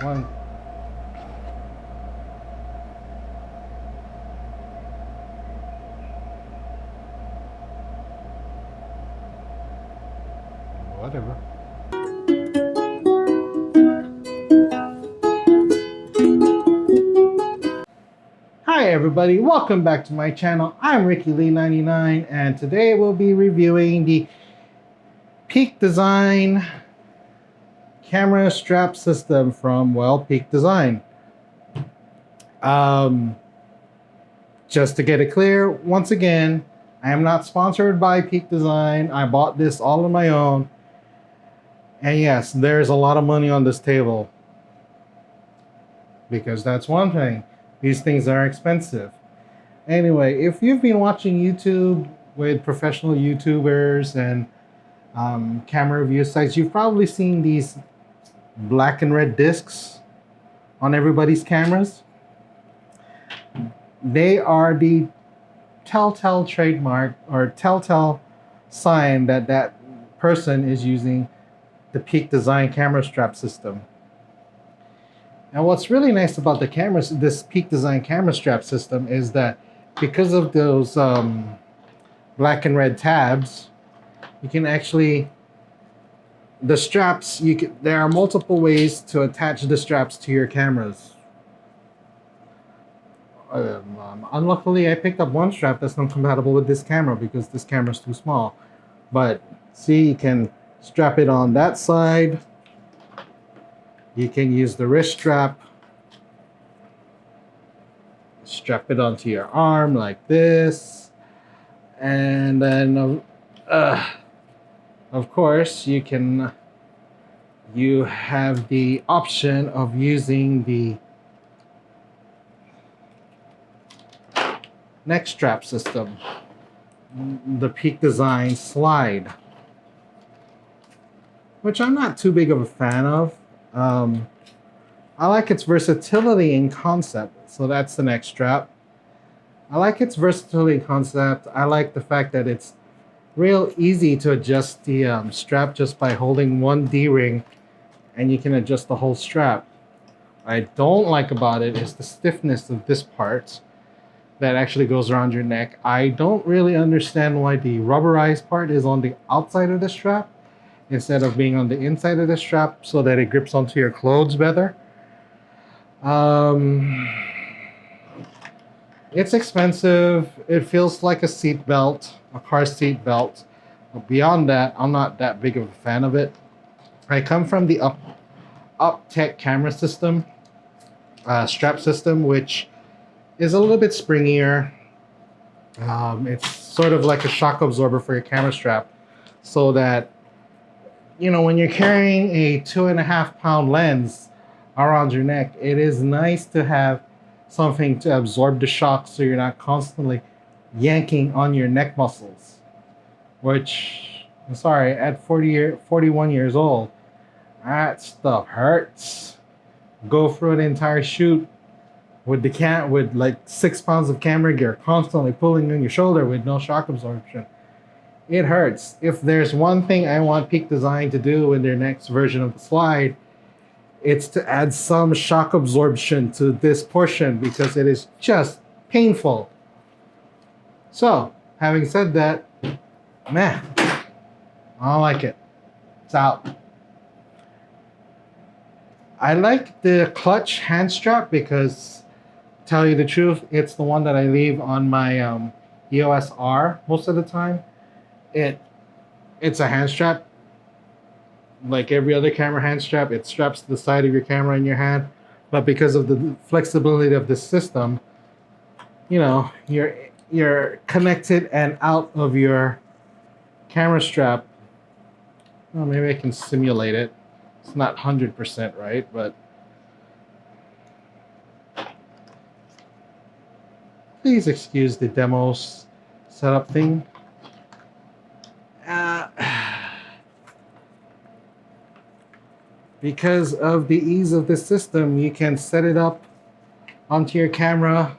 One. Whatever. Hi everybody, welcome back to my channel. I'm Ricky Lee 99 and today we'll be reviewing the Peak Design camera strap system from, well, Peak Design. Just to get it clear, once again, I am not sponsored by Peak Design. I bought this all on my own. And yes, there's a lot of money on this table. Because that's one thing. These things are expensive. Anyway, if you've been watching YouTube with professional YouTubers and camera review sites, you've probably seen these black and red discs on everybody's cameras. They are the telltale trademark or telltale sign that that person is using the Peak Design camera strap system. And what's really nice about the cameras, this Peak Design camera strap system, is that because of those black and red tabs, you can actually, the straps, there are multiple ways to attach the straps to your cameras. Unluckily, I picked up one strap that's not compatible with this camera because this camera is too small. But see, you can strap it on that side. You can use the wrist strap. Strap it onto your arm like this. And then, of course, you have the option of using the neck strap system, the Peak Design slide, which I'm not too big of a fan of. I like its versatility in concept, so that's the neck strap. I like its versatility in concept. I like the fact that it's real easy to adjust the strap just by holding one D-ring, and you can adjust the whole strap. What I don't like about it is the stiffness of this part that actually goes around your neck. I don't really understand why the rubberized part is on the outside of the strap instead of being on the inside of the strap so that it grips onto your clothes better. It's expensive. It feels like a seat belt, a car seat belt. But beyond that, I'm not that big of a fan of it. I come from the UpTech camera system, strap system, which is a little bit springier. It's sort of like a shock absorber for your camera strap, so that, you know, when you're carrying a 2.5 pound lens around your neck, it is nice to have something to absorb the shock so you're not constantly yanking on your neck muscles. Which, I'm sorry, at 41 years old, that stuff hurts. Go through an entire shoot with like 6 pounds of camera gear constantly pulling on your shoulder with no shock absorption. It hurts. If there's one thing I want Peak Design to do in their next version of the slide, it's to add some shock absorption to this portion because it is just painful. So, having said that, meh, I don't like it. It's out. I like the clutch hand strap because, tell you the truth, it's the one that I leave on my EOS R most of the time. It's a hand strap. Like every other camera hand strap, it straps to the side of your camera in your hand. But because of the flexibility of the system, you know, you're connected and out of your camera strap. Well, maybe I can simulate it. It's not 100% right, but please excuse the demos setup thing. Because of the ease of this system, you can set it up onto your camera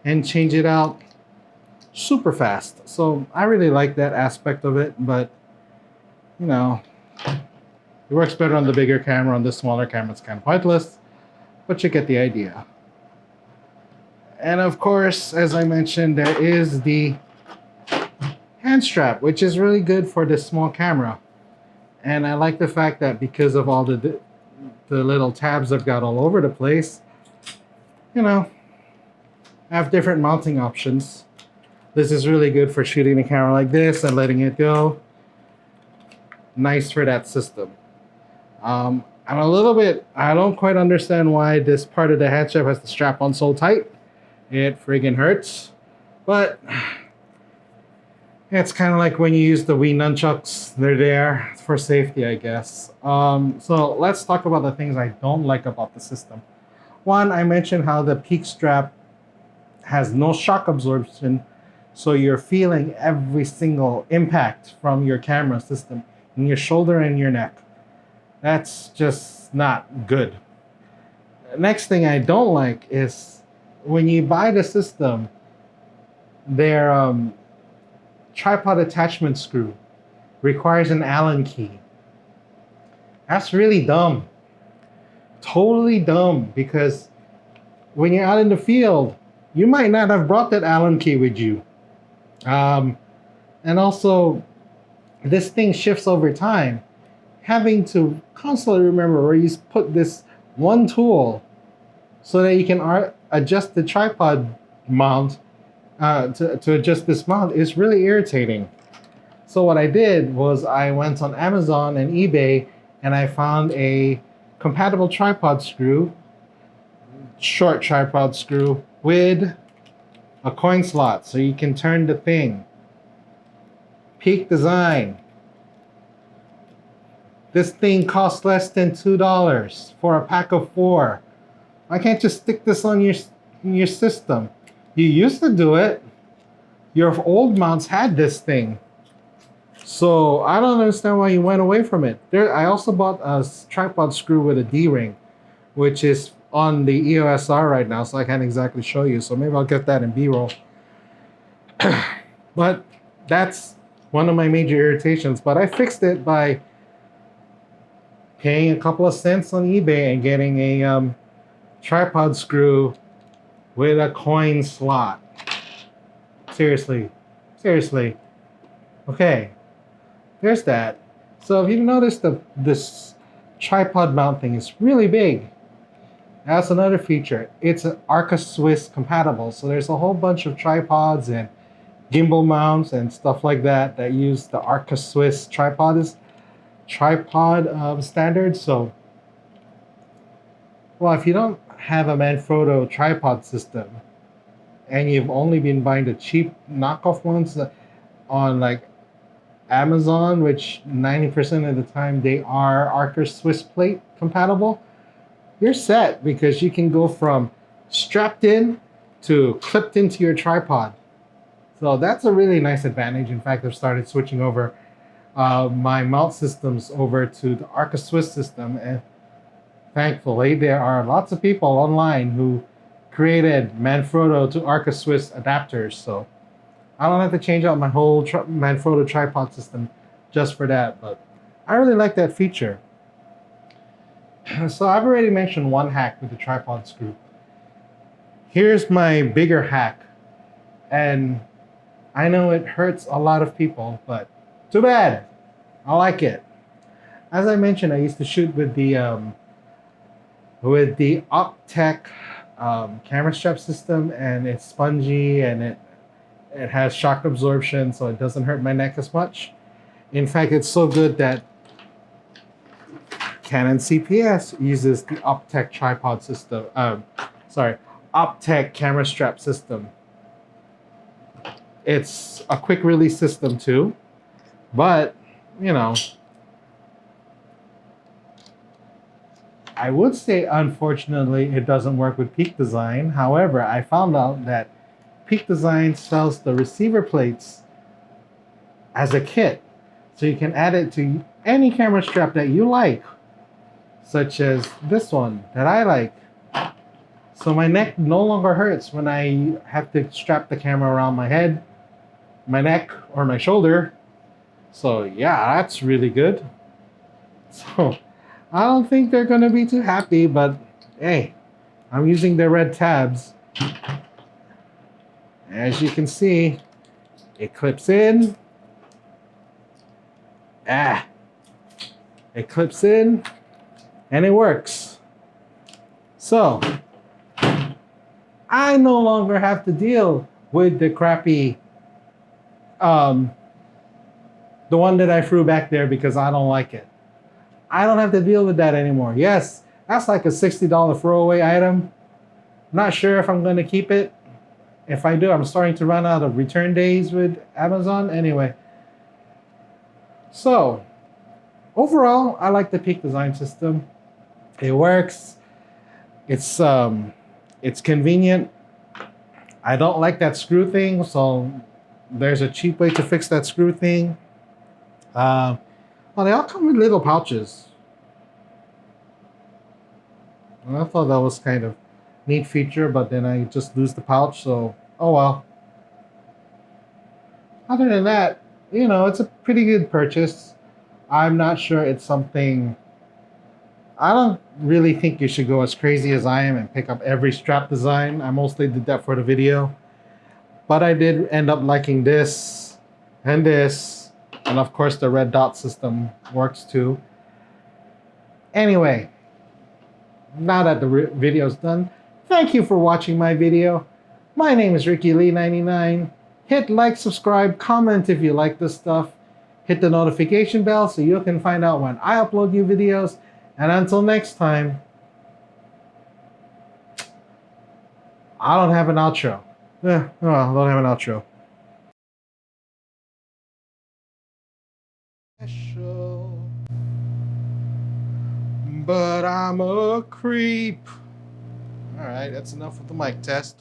and change it out super fast. So I really like that aspect of it, but you know, it works better on the bigger camera. On the smaller camera, it's kind of pointless. but you get the idea. And of course, as I mentioned, there is the hand strap, which is really good for this small camera. And I like the fact that because of all the little tabs I've got all over the place, you know, I have different mounting options. This is really good for shooting the camera like this and letting it go. Nice for that system. I'm a little bit, I don't quite understand why this part of the hand strap has the strap on so tight. It friggin' hurts. But it's kind of like when you use the Wii nunchucks. They're there for safety, I guess. So let's talk about the things I don't like about the system. One, I mentioned how the peak strap has no shock absorption, so you're feeling every single impact from your camera system in your shoulder and your neck. That's just not good. Next thing I don't like is when you buy the system, their tripod attachment screw requires an Allen key. That's really dumb. Totally dumb, because when you're out in the field, you might not have brought that Allen key with you. And also, this thing shifts over time. Having to constantly remember where you put this one tool so that you can adjust the tripod mount to adjust this mount is really irritating. So what I did was I went on Amazon and eBay and I found a compatible tripod screw, short tripod screw with a coin slot so you can turn the thing. Peak design. This thing costs less than $2 for a pack of 4. Why can't you stick this on your system? You used to do it. Your old mounts had this thing. So I don't understand why you went away from it. I also bought a tripod screw with a D-ring, which is on the EOS R right now, so I can't exactly show you. So maybe I'll get that in B-roll. But that's one of my major irritations. But I fixed it by paying a couple of cents on eBay and getting a tripod screw with a coin slot. Seriously. Okay, there's that. So if you notice, this tripod mount thing is really big. That's another feature. It's an Arca Swiss compatible, so there's a whole bunch of tripods and gimbal mounts and stuff like that that use the Arca Swiss tripod standard. So, well, if you don't have a Manfrotto tripod system and you've only been buying the cheap knockoff ones on like Amazon, which 90% of the time they are Arca Swiss plate compatible, you're set, because you can go from strapped in to clipped into your tripod. So that's a really nice advantage. In fact, I've started switching over my mount systems over to the Arca Swiss system, and thankfully there are lots of people online who created Manfrotto to Arca Swiss adapters, so I don't have to change out my whole Manfrotto tripod system just for that. But I really like that feature. So I've already mentioned one hack with the tripod screw. Here's my bigger hack, and I know it hurts a lot of people, but too bad. I like it. As I mentioned, I used to shoot with the Optech camera strap system, and it's spongy and it has shock absorption, so it doesn't hurt my neck as much. In fact, it's so good that Canon CPS uses the Optech tripod system. Optech camera strap system. It's a quick release system too, but you know, I would say unfortunately it doesn't work with Peak Design. However, I found out that Peak Design sells the receiver plates as a kit, so you can add it to any camera strap that you like, such as this one that I like. So my neck no longer hurts when I have to strap the camera around my head, my neck, or my shoulder. So yeah, that's really good. So I don't think they're gonna be too happy, but hey, I'm using the red tabs. As you can see, it clips in. It clips in and it works. So I no longer have to deal with the crappy, the one that I threw back there because I don't like it. I don't have to deal with that anymore. Yes, that's like a $60 throwaway item. Not sure if I'm going to keep it. If I do, I'm starting to run out of return days with Amazon. Anyway, so overall, I like the Peak design system. It works. It's convenient. I don't like that screw thing, so there's a cheap way to fix that screw thing. Well, they all come with little pouches. And I thought that was kind of neat feature, but then I just lose the pouch, so oh well. Other than that, it's a pretty good purchase. I'm not sure it's something. I don't really think you should go as crazy as I am and pick up every strap design. I mostly did that for the video. But I did end up liking this and this. And of course the red dot system works too. Anyway, now that the video's done, thank you for watching my video. My name is Ricky Lee 99. Hit like, subscribe, comment if you like this stuff. Hit the notification bell so you can find out when I upload new videos. And until next time, I don't have an outro. I don't have an outro. But I'm a creep. All right, that's enough with the mic test.